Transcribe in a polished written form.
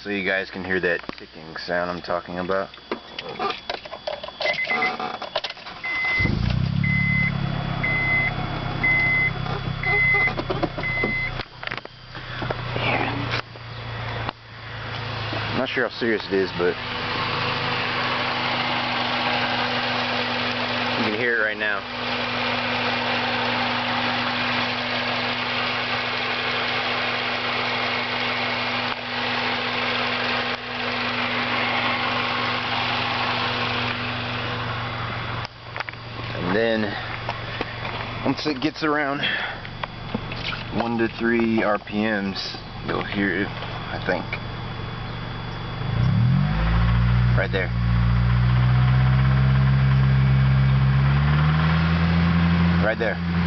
So you guys can hear that ticking sound I'm talking about. I'm not sure how serious it is, but you can hear it right now. And then once it gets around 1 to 3 RPMs, you'll hear it, I think. Right there. Right there.